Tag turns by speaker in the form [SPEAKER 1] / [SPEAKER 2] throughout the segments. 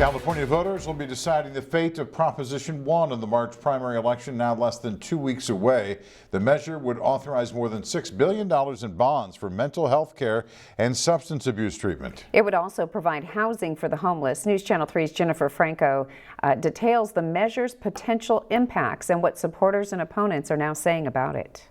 [SPEAKER 1] California voters will be deciding the fate of Proposition 1 in the March primary election, now less than 2 weeks away. The measure would authorize more than $6 billion in bonds for mental health care and substance abuse treatment.
[SPEAKER 2] It would also provide housing for the homeless. News Channel 3's Jennifer Franco details the measure's potential impacts and what supporters and opponents are now saying about it.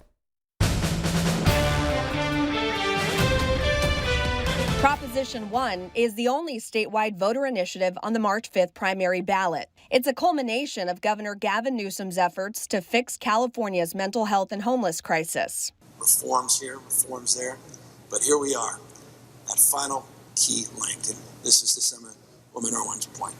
[SPEAKER 3] Proposition 1 is the only statewide voter initiative on the March 5th primary ballot. It's a culmination of Governor Gavin Newsom's efforts to fix California's mental health and homeless crisis.
[SPEAKER 4] Reforms here, reforms there, but here we are, that final key link, and this is the Woman Irwin's point.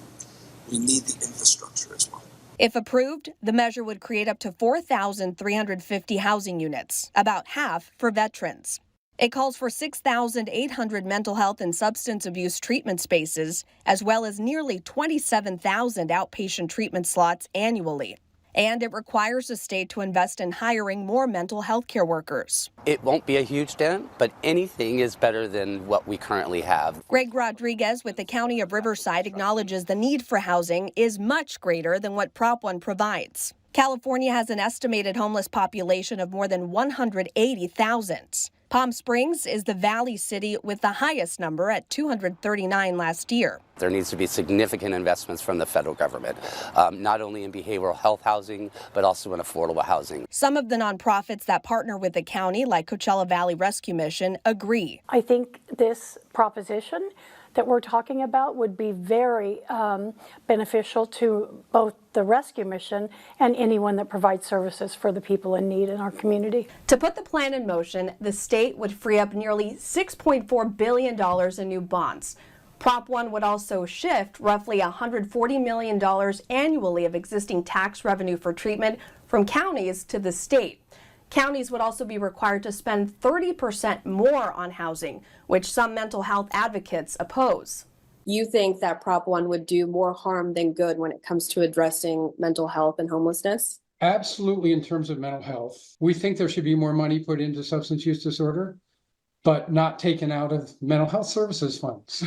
[SPEAKER 4] We need the infrastructure as well.
[SPEAKER 3] If approved, the measure would create up to 4,350 housing units, about half for veterans. It calls for 6,800 mental health and substance abuse treatment spaces, as well as nearly 27,000 outpatient treatment slots annually. And it requires the state to invest in hiring more mental health care workers.
[SPEAKER 5] It won't be a huge dent, but anything is better than what we currently have.
[SPEAKER 3] Greg Rodriguez with the County of Riverside acknowledges the need for housing is much greater than what Prop 1 provides. California has an estimated homeless population of more than 180,000. Palm Springs is the Valley city with the highest number at 239 last year.
[SPEAKER 5] There needs to be significant investments from the federal government, not only in behavioral health housing, but also in affordable housing.
[SPEAKER 3] Some of the nonprofits that partner with the county, like Coachella Valley Rescue Mission, agree.
[SPEAKER 6] I think this proposition that we're talking about would be very beneficial to both the rescue mission and anyone that provides services for the people in need in our community.
[SPEAKER 3] To put the plan in motion, the state would free up nearly $6.4 billion in new bonds. Prop 1 would also shift roughly $140 million annually of existing tax revenue for treatment from counties to the state. Counties would also be required to spend 30% more on housing, which some mental health advocates oppose.
[SPEAKER 7] You think that Prop 1 would do more harm than good when it comes to addressing mental health and homelessness?
[SPEAKER 8] Absolutely, in terms of mental health. We think there should be more money put into substance use disorder, but not taken out of mental health services funds.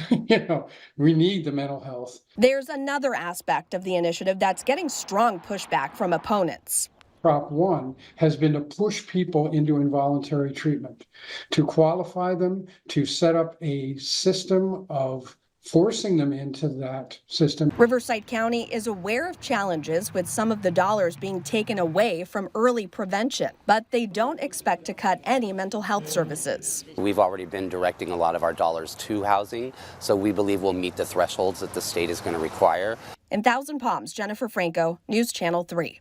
[SPEAKER 8] We need the mental health.
[SPEAKER 3] There's another aspect of the initiative that's getting strong pushback from opponents.
[SPEAKER 8] Prop 1 has been to push people into involuntary treatment, to qualify them, to set up a system of forcing them into that system.
[SPEAKER 3] Riverside County is aware of challenges with some of the dollars being taken away from early prevention, but they don't expect to cut any mental health services.
[SPEAKER 5] We've already been directing a lot of our dollars to housing, so we believe we'll meet the thresholds that the state is going to require.
[SPEAKER 3] In Thousand Palms, Jennifer Franco, News Channel 3.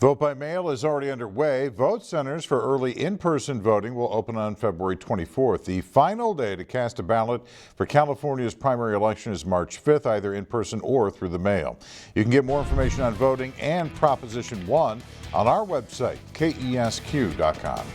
[SPEAKER 1] Vote by mail is already underway. Vote centers for early in-person voting will open on February 24th. The final day to cast a ballot for California's primary election is March 5th, either in person or through the mail. You can get more information on voting and Proposition 1 on our website, KESQ.com.